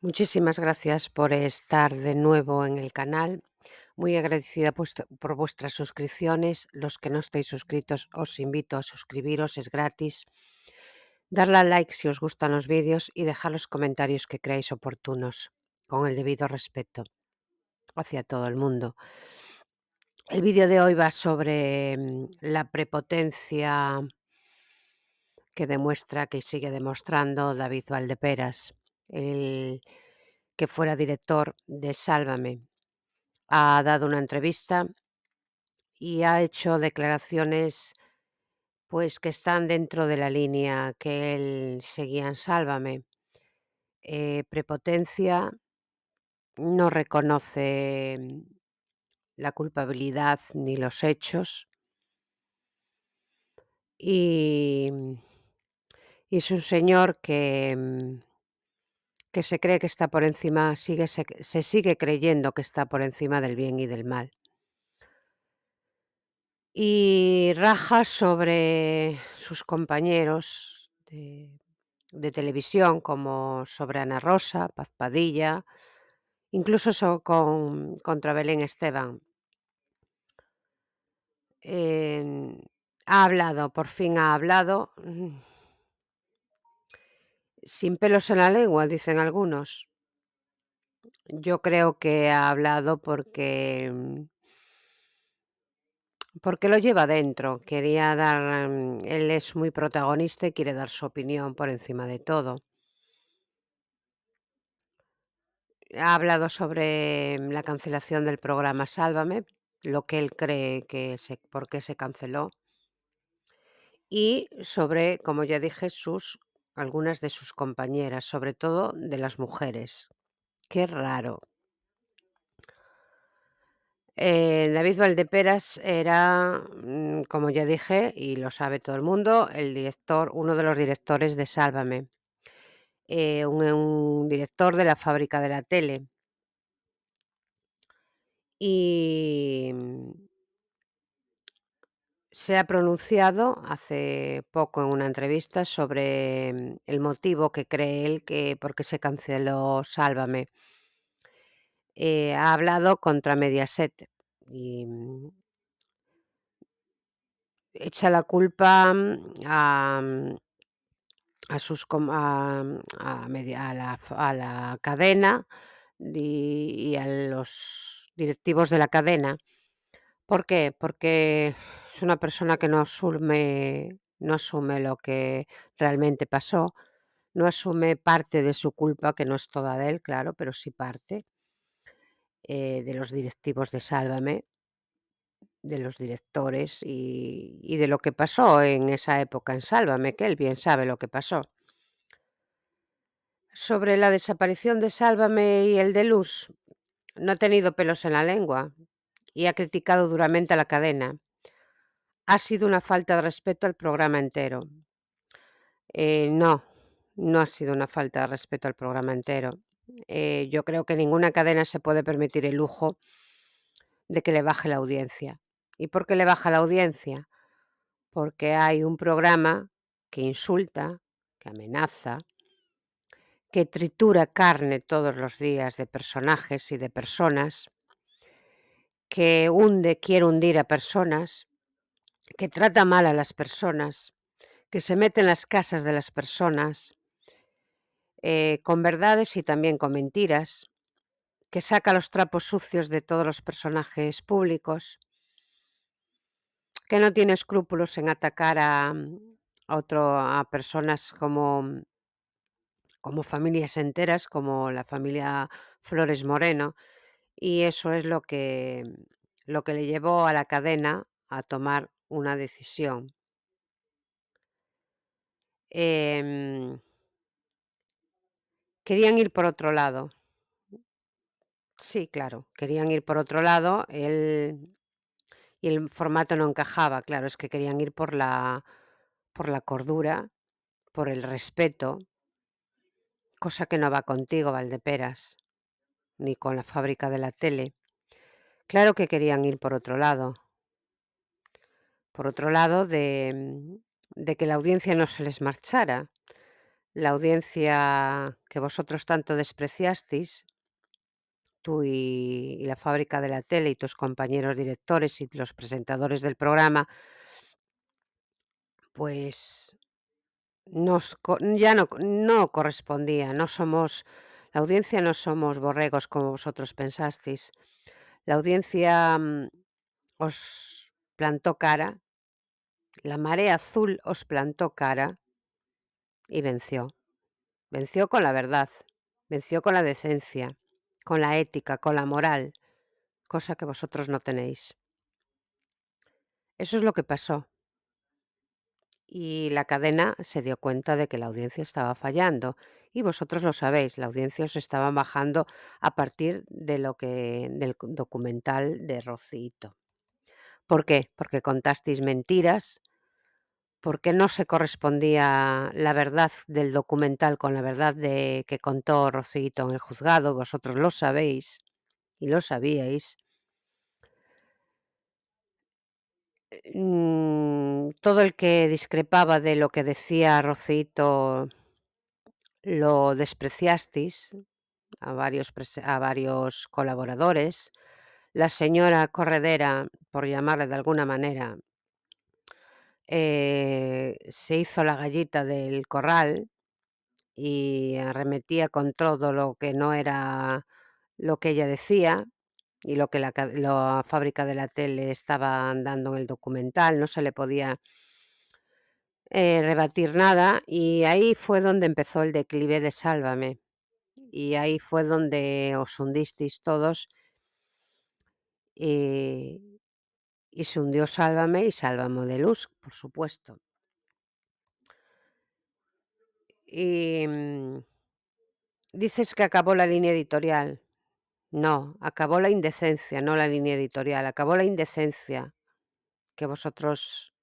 Muchísimas gracias por estar de nuevo en el canal. Muy agradecida por vuestras suscripciones. Los que no estáis suscritos, os invito a suscribiros, es gratis. Darle a like si os gustan los vídeos y dejar los comentarios que creáis oportunos, con el debido respeto hacia todo el mundo. El vídeo de hoy va sobre la prepotencia que demuestra, que sigue demostrando David Valdeperas, el que fuera director de Sálvame. Ha dado una entrevista y ha hecho declaraciones, pues, que están dentro de la línea que él seguía en Sálvame. Prepotencia, no reconoce la culpabilidad ni los hechos y, y es un señor que se cree que está por encima, se sigue creyendo que está por encima del bien y del mal. Y raja sobre sus compañeros de televisión, como sobre Ana Rosa, Paz Padilla, incluso contra Belén Esteban. Ha hablado, por fin ha hablado, sin pelos en la lengua, dicen algunos. Yo creo que ha hablado porque lo lleva dentro. Quería dar, él es muy protagonista y quiere dar su opinión por encima de todo. Ha hablado sobre la cancelación del programa Sálvame, lo que él cree por qué se canceló, y sobre, como ya dije, algunas de sus compañeras, sobre todo de las mujeres. Qué raro. David Valdeperas era, como ya dije, y lo sabe todo el mundo, uno de los directores de Sálvame, un director de la fábrica de la tele. Y se ha pronunciado hace poco en una entrevista sobre el motivo que cree él que por qué se canceló Sálvame. Ha hablado contra Mediaset y echa la culpa a sus com a media a la cadena y a los directivos de la cadena. ¿Por qué? Porque es una persona que no asume lo que realmente pasó, no asume parte de su culpa, que no es toda de él, claro, pero sí parte, de los directivos de Sálvame, de los directores y de lo que pasó en esa época en Sálvame, que él bien sabe lo que pasó. Sobre la desaparición de Sálvame y el de Luz, no ha tenido pelos en la lengua y ha criticado duramente a la cadena. Ha sido una falta de respeto al programa entero. No, no ha sido una falta de respeto al programa entero. Yo creo que ninguna cadena se puede permitir el lujo de que le baje la audiencia. ¿Y por qué le baja la audiencia? Porque hay un programa que insulta, que amenaza, que tritura carne todos los días de personajes y de personas, que quiere hundir a personas, que trata mal a las personas, que se mete en las casas de las personas, con verdades y también con mentiras, que saca los trapos sucios de todos los personajes públicos, que no tiene escrúpulos en atacar a personas como familias enteras, como la familia Flores Moreno, y eso es lo que le llevó a la cadena a tomar una decisión. Em, Querían ir por otro lado. Sí, claro, querían ir por otro lado, y el formato no encajaba, claro, es que querían ir por la cordura, por el respeto, cosa que no va contigo, Valdeperas, ni con la fábrica de la tele. Claro que querían ir por otro lado de que la audiencia no se les marchara. la audiencia que vosotros tanto despreciasteis, tú y la fábrica de la tele y tus compañeros directores y los presentadores del programa, pues ya no correspondía, no somos la audiencia, no somos borregos como vosotros pensasteis. La audiencia, os plantó cara, la marea azul os plantó cara y venció. Venció con la verdad, venció con la decencia, con la ética, con la moral, cosa que vosotros no tenéis. Eso es lo que pasó. Y la cadena se dio cuenta de que la audiencia estaba fallando. Y vosotros lo sabéis, la audiencia os estaba bajando a partir de del documental de Rocito. ¿Por qué? Porque contasteis mentiras, porque no se correspondía la verdad del documental con la verdad que contó Rocito en el juzgado, vosotros lo sabéis y lo sabíais. Todo el que discrepaba de lo que decía Rocito lo despreciasteis a varios colaboradores. La señora Corredera, por llamarle de alguna manera, se hizo la gallita del corral y arremetía con todo lo que no era lo que ella decía y lo que la fábrica de la tele estaba dando en el documental, no se le podía rebatir nada, y ahí fue donde empezó el declive de Sálvame, y ahí fue donde os hundisteis todos, y se hundió Sálvame y Sálvame de Luz, por supuesto. Y dices que acabó la línea editorial. No, acabó la indecencia, no la línea editorial, acabó la indecencia que vosotros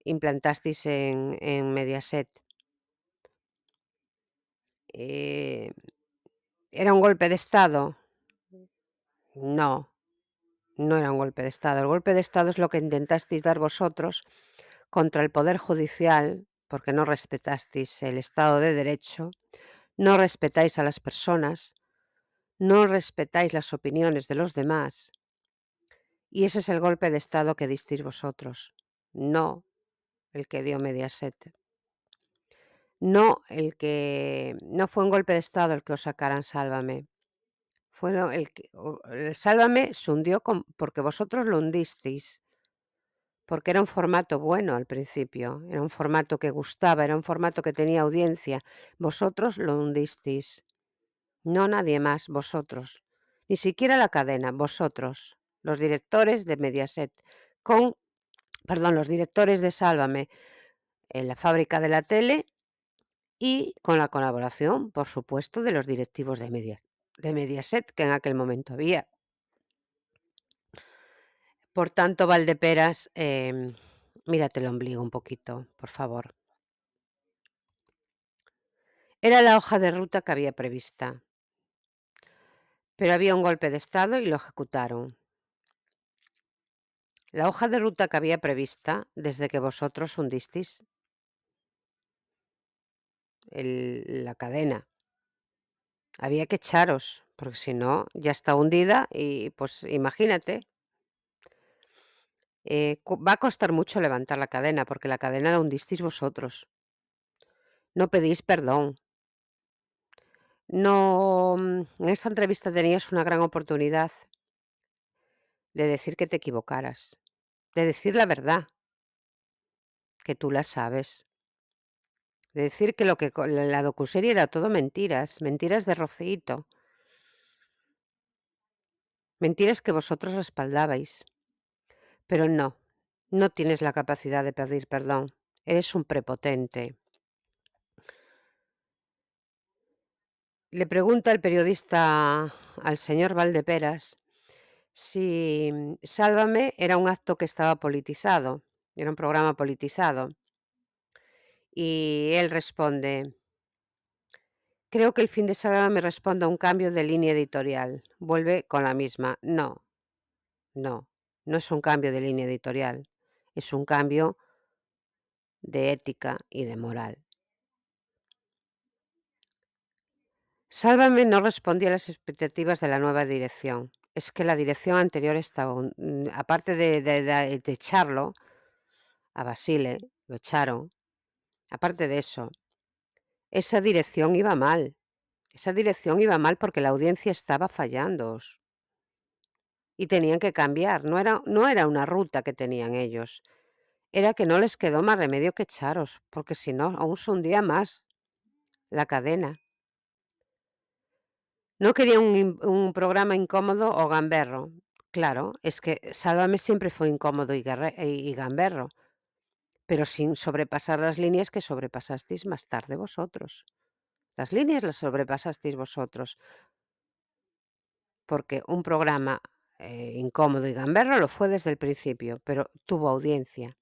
implantasteis en Mediaset. ¿Era un golpe de Estado? No, no era un golpe de Estado. El golpe de Estado es lo que intentasteis dar vosotros contra el Poder Judicial, porque no respetasteis el Estado de Derecho, no respetáis a las personas, no respetáis las opiniones de los demás, y ese es el golpe de Estado que disteis vosotros, no el que dio Mediaset. No fue un golpe de Estado el que os sacaran Sálvame. El Sálvame se hundió porque vosotros lo hundisteis, porque era un formato bueno al principio, era un formato que gustaba, era un formato que tenía audiencia. Vosotros lo hundisteis, no nadie más, vosotros. Ni siquiera la cadena, vosotros, los directores de Mediaset, los directores de Sálvame en la fábrica de la tele y con la colaboración, por supuesto, de los directivos de Mediaset, que en aquel momento había. Por tanto, Valdeperas, mírate el ombligo un poquito, por favor. Era la hoja de ruta que había prevista, pero había un golpe de Estado y lo ejecutaron. La hoja de ruta que había prevista desde que vosotros hundisteis la cadena. Había que echaros, porque si no, ya está hundida y pues imagínate. Va a costar mucho levantar la cadena, porque la cadena la hundisteis vosotros. No pedís perdón. No, en esta entrevista tenías una gran oportunidad de decir que te equivocaras, de decir la verdad, que tú la sabes, de decir que lo que la docuserie era todo mentiras, mentiras de Rocito, mentiras que vosotros respaldabais. Pero no, no tienes la capacidad de pedir perdón, eres un prepotente. Le pregunta el periodista al señor Valdeperas si Sálvame era un acto que estaba politizado, era un programa politizado. Y él responde: "Creo que el fin de Sálvame responde a un cambio de línea editorial". Vuelve con la misma: "No, no, no es un cambio de línea editorial, es un cambio de ética y de moral". Sálvame no respondía a las expectativas de la nueva dirección. Es que la dirección anterior estaba, aparte de echarlo, a Basile, lo echaron. Aparte de eso, esa dirección iba mal. Esa dirección iba mal porque la audiencia estaba fallándoos. Y tenían que cambiar. No era una ruta que tenían ellos. Era que no les quedó más remedio que echaros, porque si no, aún se hundía más la cadena. No quería un programa incómodo o gamberro. Claro, es que Sálvame siempre fue incómodo y gamberro, pero sin sobrepasar las líneas que sobrepasasteis más tarde vosotros. Las líneas las sobrepasasteis vosotros, porque un programa incómodo y gamberro lo fue desde el principio, pero tuvo audiencia.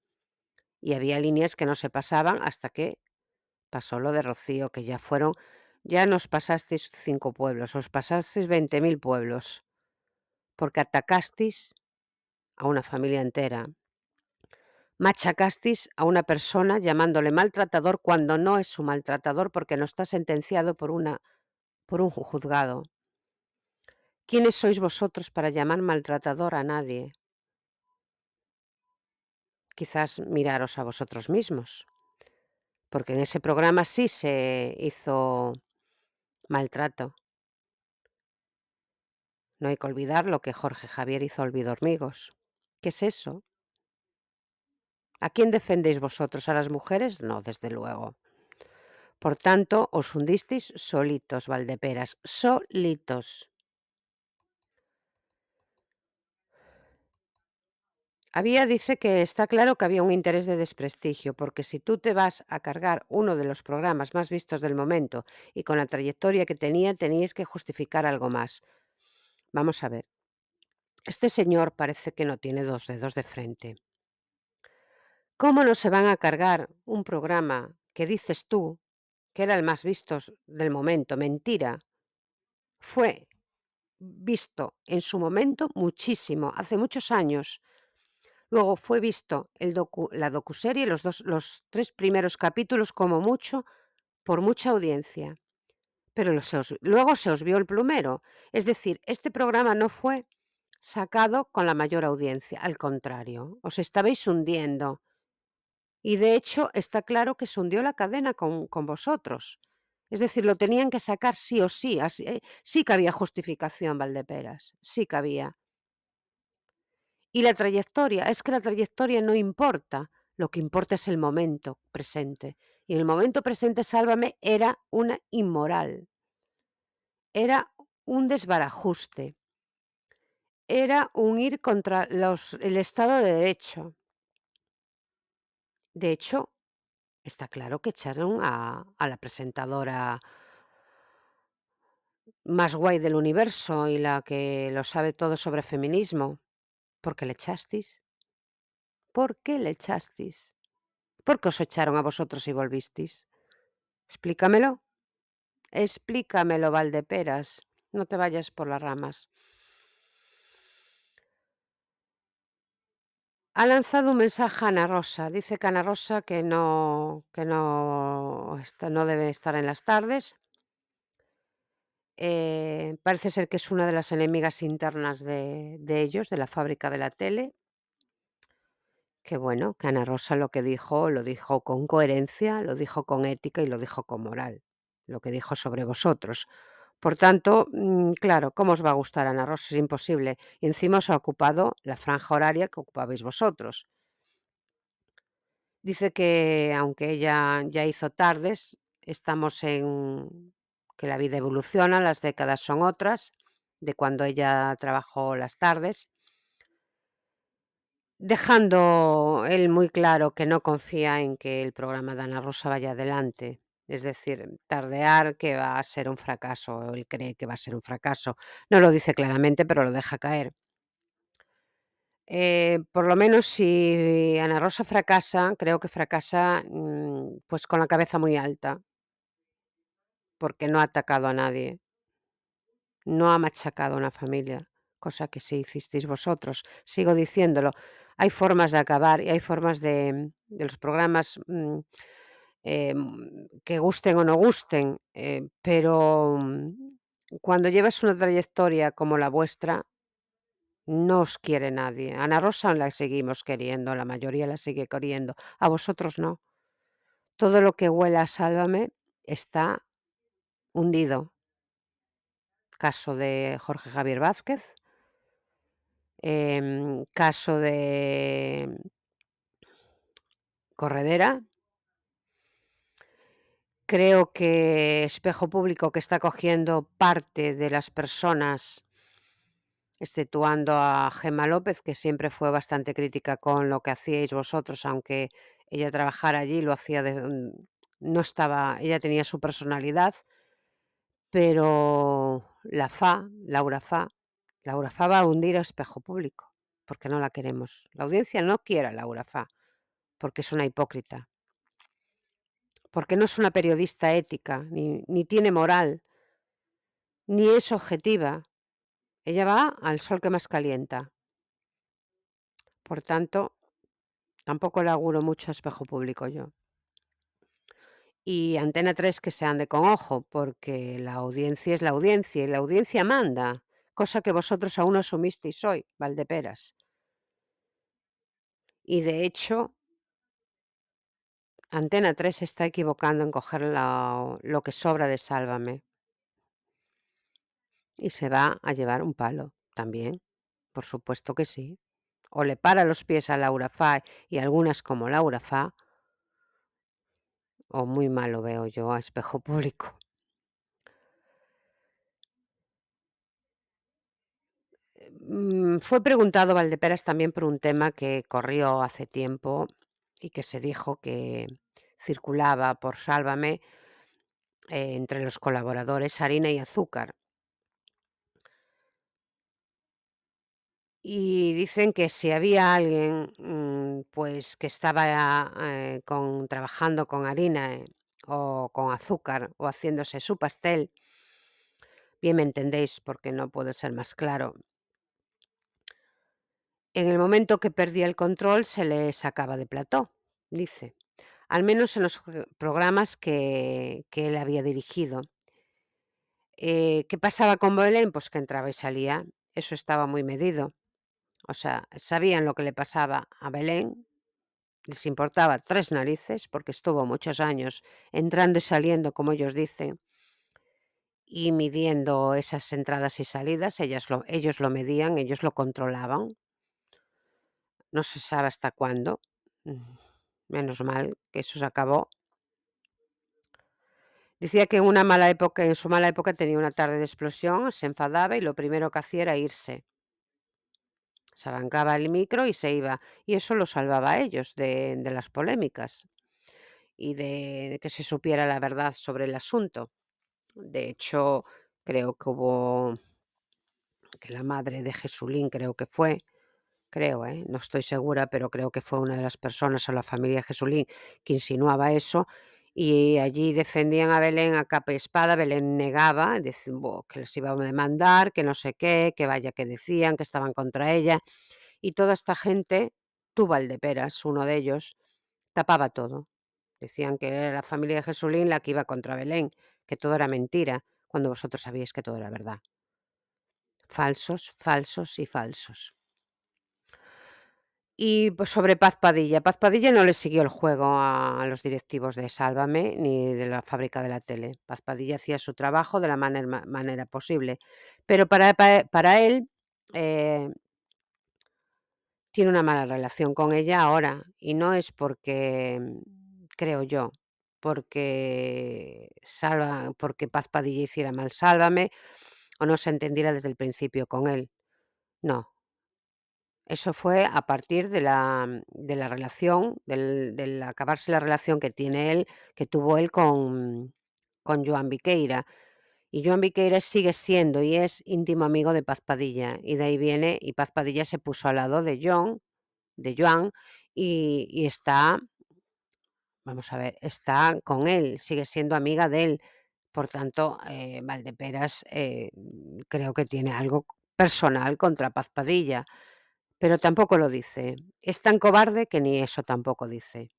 Y había líneas que no se pasaban hasta que pasó lo de Rocío, que ya nos pasasteis 5 pueblos, os pasasteis 20.000 pueblos, porque atacasteis a una familia entera. Machacasteis a una persona llamándole maltratador cuando no es su maltratador porque no está sentenciado por un juzgado. ¿Quiénes sois vosotros para llamar maltratador a nadie? Quizás miraros a vosotros mismos, porque en ese programa sí se hizo maltrato. No hay que olvidar lo que Jorge Javier hizo a Olvido Hormigos. ¿Qué es eso? ¿A quién defendéis vosotros? ¿A las mujeres? No, desde luego. Por tanto, os hundisteis solitos, Valdeperas, solitos. Dice que está claro que había un interés de desprestigio, porque si tú te vas a cargar uno de los programas más vistos del momento y con la trayectoria que tenía, teníais que justificar algo más. Vamos a ver. Este señor parece que no tiene dos dedos de frente. ¿Cómo no se van a cargar un programa que dices tú que era el más visto del momento? Mentira. Fue visto en su momento muchísimo, hace muchos años. Luego fue visto la docuserie, los 3 primeros capítulos como mucho, por mucha audiencia. Pero luego se os vio el plumero. Es decir, este programa no fue sacado con la mayor audiencia, al contrario, os estabais hundiendo. Y de hecho está claro que se hundió la cadena con vosotros. Es decir, lo tenían que sacar sí o sí. Sí que había justificación, Valdeperas, sí que había. Y la trayectoria, es que la trayectoria no importa, lo que importa es el momento presente. Y en el momento presente, Sálvame era una inmoral, era un desbarajuste, era un ir contra el Estado de Derecho. De hecho, está claro que echaron a la presentadora más guay del universo y la que lo sabe todo sobre feminismo. ¿Por qué le echasteis? ¿Por qué le echasteis? ¿Por qué os echaron a vosotros y volvisteis? Explícamelo. Explícamelo, Valdeperas. No te vayas por las ramas. Ha lanzado un mensaje a Ana Rosa. Dice que Ana Rosa no debe estar en las tardes. Parece ser que es una de las enemigas internas de ellos, de la fábrica de la tele. Que bueno, que Ana Rosa lo dijo con coherencia, lo dijo con ética y lo dijo con moral, lo que dijo sobre vosotros. Por tanto, claro, ¿cómo os va a gustar Ana Rosa? Es imposible. Y encima os ha ocupado la franja horaria que ocupabais vosotros. Dice que aunque ella ya hizo tardes, estamos en que la vida evoluciona, las décadas son otras, de cuando ella trabajó las tardes. Dejando él muy claro que no confía en que el programa de Ana Rosa vaya adelante. Es decir, tardear que va a ser un fracaso, o él cree que va a ser un fracaso. No lo dice claramente, pero lo deja caer. Por lo menos si Ana Rosa fracasa, creo que fracasa, pues con la cabeza muy alta, porque no ha atacado a nadie, no ha machacado a una familia, cosa que sí hicisteis vosotros. Sigo diciéndolo. Hay formas de acabar y hay formas de los programas, que gusten o no gusten, pero, cuando llevas una trayectoria como la vuestra, no os quiere nadie. Ana Rosa la seguimos queriendo, la mayoría la sigue queriendo, a vosotros no. Todo lo que huela a Sálvame está hundido. Caso de Jorge Javier Vázquez, caso de Corredera. Creo que Espejo Público, que está cogiendo parte de las personas, exceptuando a Gemma López, que siempre fue bastante crítica con lo que hacíais vosotros, aunque ella trabajara allí, lo hacía no estaba, ella tenía su personalidad, pero Laura Fa va a hundir a Espejo Público, porque no la queremos. La audiencia no quiere a Laura Fa, porque es una hipócrita, porque no es una periodista ética, ni tiene moral, ni es objetiva. Ella va al sol que más calienta. Por tanto, tampoco le auguro mucho a Espejo Público yo. Y Antena 3 que se ande con ojo, porque la audiencia es la audiencia y la audiencia manda, cosa que vosotros aún no asumisteis hoy, Valdeperas. Y de hecho, Antena 3 se está equivocando en coger lo que sobra de Sálvame. Y se va a llevar un palo también, por supuesto que sí. O le para los pies a Laura Fa y algunas como Laura Fa, o muy mal lo veo yo a Espejo Público. Fue preguntado Valdeperas también por un tema que corrió hace tiempo y que se dijo que circulaba por Sálvame, entre los colaboradores harina y azúcar. Y dicen que si había alguien, pues, que estaba, trabajando con harina, o con azúcar, o haciéndose su pastel, bien me entendéis, porque no puedo ser más claro. En el momento que perdía el control, se le sacaba de plató, dice, al menos en los programas que él había dirigido. ¿Qué pasaba con Belén? Pues que entraba y salía, eso estaba muy medido. O sea, sabían lo que le pasaba a Belén. Les importaba tres narices, porque estuvo muchos años entrando y saliendo, como ellos dicen, y midiendo esas entradas y salidas. Ellos lo medían, ellos lo controlaban. No se sabe hasta cuándo. Mm, Menos mal que eso se acabó. Decía que en su mala época tenía una tarde de explosión, se enfadaba y lo primero que hacía era irse. Se arrancaba el micro y se iba. Y eso lo salvaba a ellos de las polémicas y de que se supiera la verdad sobre el asunto. De hecho, creo que hubo que la madre de Jesulín, no estoy segura, pero creo que fue una de las personas o la familia Jesulín que insinuaba eso, y allí defendían a Belén a capa y espada. Belén negaba, que les iba a demandar, que no sé qué, que vaya que decían, que estaban contra ella, y toda esta gente, tú Valdeperas, uno de ellos, tapaba todo. Decían que era la familia de Jesulín la que iba contra Belén, que todo era mentira, cuando vosotros sabíais que todo era verdad. Falsos, falsos y falsos. Y pues sobre Paz Padilla. Paz Padilla no le siguió el juego a los directivos de Sálvame ni de la fábrica de la tele. Paz Padilla hacía su trabajo de la manera posible. Pero para él, eh, tiene una mala relación con ella ahora. Y no es porque, creo yo, porque Paz Padilla hiciera mal Sálvame o no se entendiera desde el principio con él. No, eso fue a partir de la relación, del acabarse la relación que tuvo él con Joan Viqueira. Y Joan Viqueira sigue siendo y es íntimo amigo de Paz Padilla, y de ahí viene, y Paz Padilla se puso al lado de Joan, y está, vamos a ver, está con él, sigue siendo amiga de él. Por tanto, Valdeperas, creo que tiene algo personal contra Paz Padilla. Pero tampoco lo dice. Es tan cobarde que ni eso tampoco dice.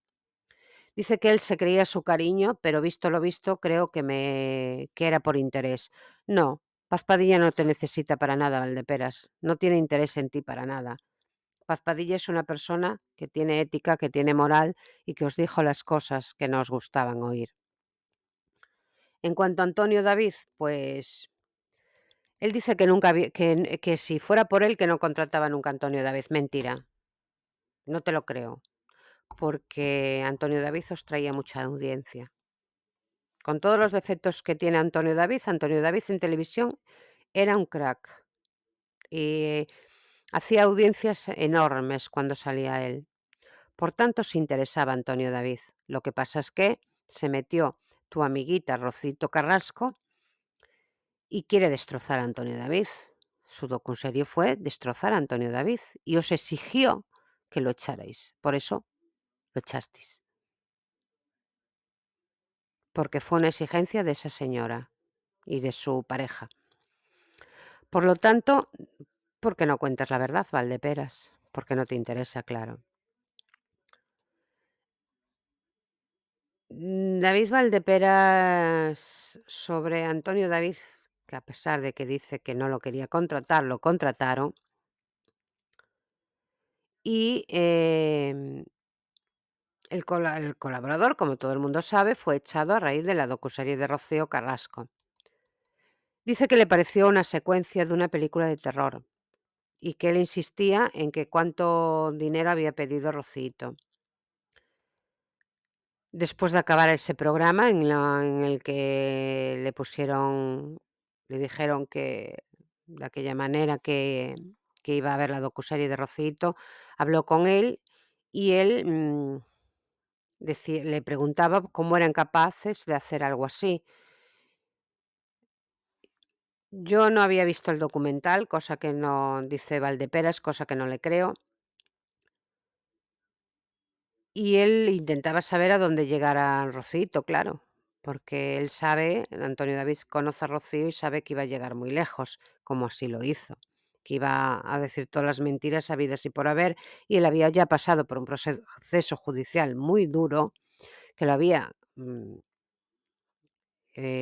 Dice que él se creía su cariño, pero visto lo visto, creo que era por interés. No, Paz Padilla no te necesita para nada, Valdeperas. No tiene interés en ti para nada. Paz Padilla es una persona que tiene ética, que tiene moral y que os dijo las cosas que no os gustaban oír. En cuanto a Antonio David, pues él dice que nunca que si fuera por él que no contrataba nunca a Antonio David. Mentira, no te lo creo, porque Antonio David os traía mucha audiencia. Con todos los defectos que tiene Antonio David en televisión era un crack y hacía audiencias enormes cuando salía él. Por tanto, se interesaba Antonio David. Lo que pasa es que se metió tu amiguita Rocito Carrasco y quiere destrozar a Antonio David. Su docuserie fue destrozar a Antonio David y os exigió que lo echarais. Por eso lo echasteis. Porque fue una exigencia de esa señora y de su pareja. Por lo tanto, ¿por qué no cuentas la verdad, Valdeperas? Porque no te interesa, claro. David Valdeperas sobre Antonio David, que a pesar de que dice que no lo quería contratar, lo contrataron. Y el colaborador, como todo el mundo sabe, fue echado a raíz de la docuserie de Rocío Carrasco. Dice que le pareció una secuencia de una película de terror y que él insistía en que cuánto dinero había pedido Rocito. Después de acabar ese programa en el que le dijeron que de aquella manera que iba a ver la docuserie de Rocito, habló con él y él le preguntaba cómo eran capaces de hacer algo así. Yo no había visto el documental, cosa que no dice Valdeperas, cosa que no le creo. Y él intentaba saber a dónde llegara Rocito, claro, porque él sabe, Antonio David conoce a Rocío y sabe que iba a llegar muy lejos, como así lo hizo, que iba a decir todas las mentiras habidas y por haber, y él había ya pasado por un proceso judicial muy duro, que lo había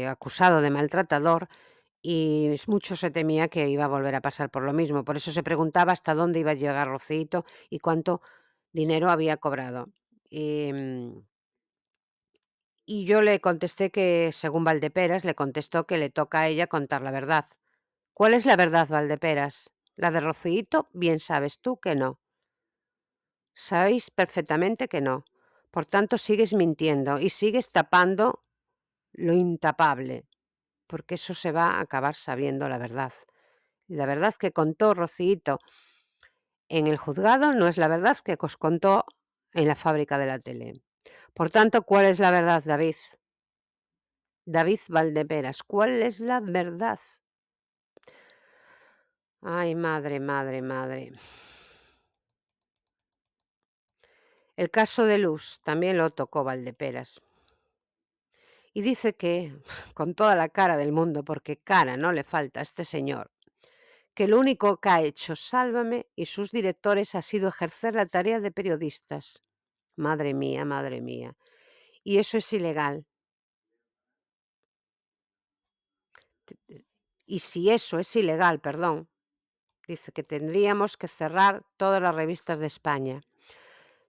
acusado de maltratador y mucho se temía que iba a volver a pasar por lo mismo. Por eso se preguntaba hasta dónde iba a llegar Rocito y cuánto dinero había cobrado. Y, y yo le contesté que, según Valdeperas, le contestó que le toca a ella contar la verdad. ¿Cuál es la verdad, Valdeperas? ¿La de Rocito? Bien sabes tú que no. Sabéis perfectamente que no. Por tanto, sigues mintiendo y sigues tapando lo intapable, porque eso se va a acabar sabiendo la verdad. La verdad que contó Rocito en el juzgado no es la verdad que os contó en la fábrica de la tele. Por tanto, ¿cuál es la verdad, David? David Valdeperas, ¿cuál es la verdad? Ay, madre, madre, madre. El caso de Luz también lo tocó Valdeperas. Y dice que, con toda la cara del mundo, porque cara no le falta a este señor, que lo único que ha hecho Sálvame y sus directores ha sido ejercer la tarea de periodistas. Madre mía, madre mía. Y eso es ilegal. Y si eso es ilegal, perdón, dice que tendríamos que cerrar todas las revistas de España.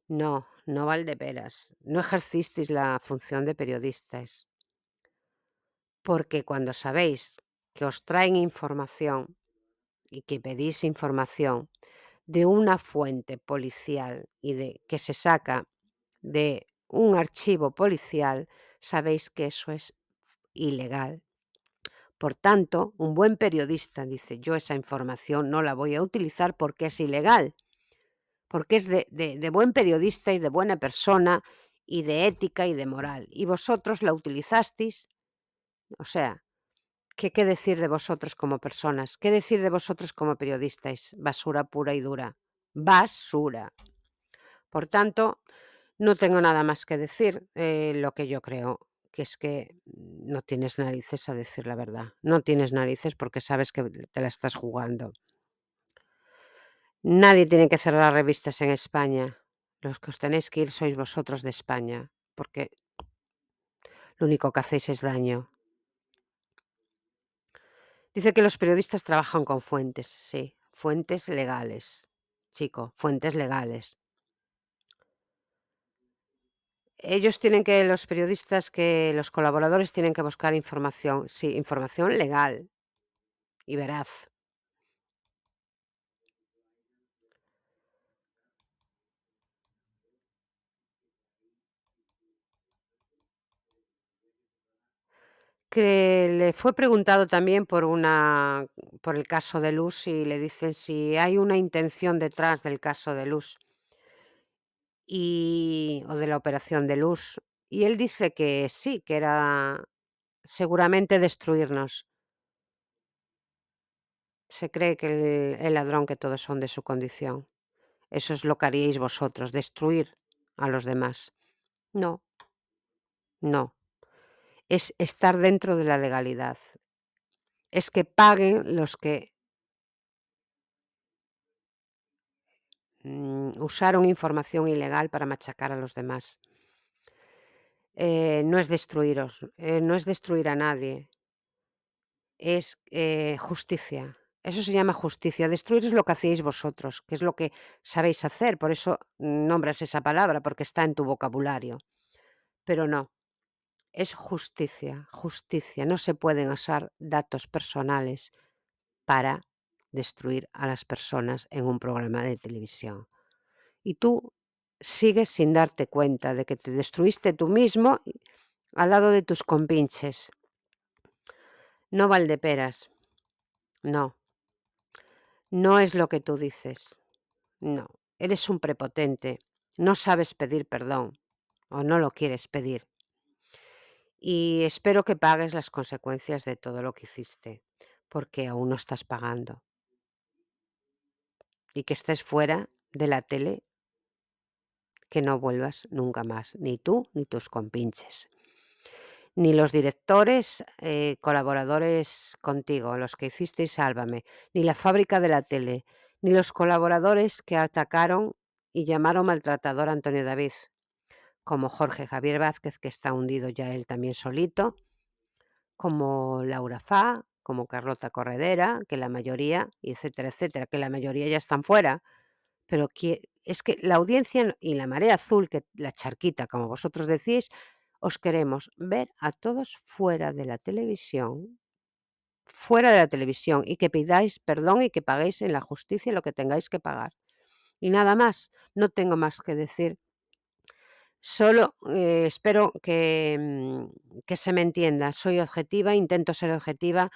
No, no Valdeperas, no ejercisteis la función de periodistas, porque cuando sabéis que os traen información y que pedís información de una fuente policial y de que se saca de un archivo policial, sabéis que eso es ilegal. Por tanto, un buen periodista dice, yo esa información no la voy a utilizar porque es ilegal, porque es de buen periodista y de buena persona y de ética y de moral. Y vosotros la utilizasteis, o sea, ¿qué decir de vosotros como personas? ¿Qué decir de vosotros como periodistas? Basura pura y dura. Basura. Por tanto, no tengo nada más que decir, lo que yo creo, que es que no tienes narices a decir la verdad. No tienes narices porque sabes que te la estás jugando. Nadie tiene que cerrar revistas en España. Los que os tenéis que ir sois vosotros de España, porque lo único que hacéis es daño. Dice que los periodistas trabajan con fuentes, sí, fuentes legales, chico, fuentes legales. Ellos tienen que los periodistas que los colaboradores tienen que buscar información, sí, información legal y veraz. Que le fue preguntado también por el caso de Luz y le dicen si hay una intención detrás del caso de Luz o de la operación de Luz. Y él dice que sí, que era seguramente destruirnos. Se cree que el ladrón que todos son de su condición. Eso es lo que haríais vosotros, destruir a los demás. No, no. Es estar dentro de la legalidad. Es que paguen los que usaron información ilegal para machacar a los demás. No es destruiros, no es destruir a nadie, es justicia. Eso se llama justicia. Destruir es lo que hacéis vosotros, que es lo que sabéis hacer. Por eso nombras esa palabra, porque está en tu vocabulario. Pero no, es justicia, justicia. No se pueden usar datos personales para destruir a las personas en un programa de televisión. Y tú sigues sin darte cuenta de que te destruiste tú mismo al lado de tus compinches. No Valdeperas, no, no es lo que tú dices, no, eres un prepotente, no sabes pedir perdón o no lo quieres pedir. Y espero que pagues las consecuencias de todo lo que hiciste, porque aún no estás pagando. Y que estés fuera de la tele, que no vuelvas nunca más, ni tú ni tus compinches. Ni los directores, colaboradores contigo, los que hicisteis Sálvame, ni la fábrica de la tele, ni los colaboradores que atacaron y llamaron maltratador a Antonio David, como Jorge Javier Vázquez, que está hundido ya él también solito, como Laura Fá, como Carlota Corredera, que la mayoría, y etcétera, etcétera, que la mayoría ya están fuera, pero es que la audiencia y la marea azul, que la charquita, como vosotros decís, os queremos ver a todos fuera de la televisión y que pidáis perdón y que paguéis en la justicia lo que tengáis que pagar. Y nada más, no tengo más que decir. Solo espero que se me entienda. Soy objetiva, intento ser objetiva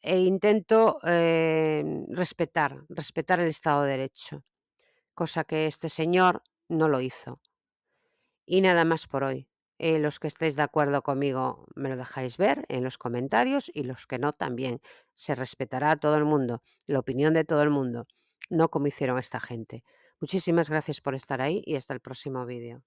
e intento respetar el Estado de Derecho, cosa que este señor no lo hizo. Y nada más por hoy. Los que estéis de acuerdo conmigo me lo dejáis ver en los comentarios y los que no también. Se respetará a todo el mundo, la opinión de todo el mundo, no como hicieron esta gente. Muchísimas gracias por estar ahí y hasta el próximo vídeo.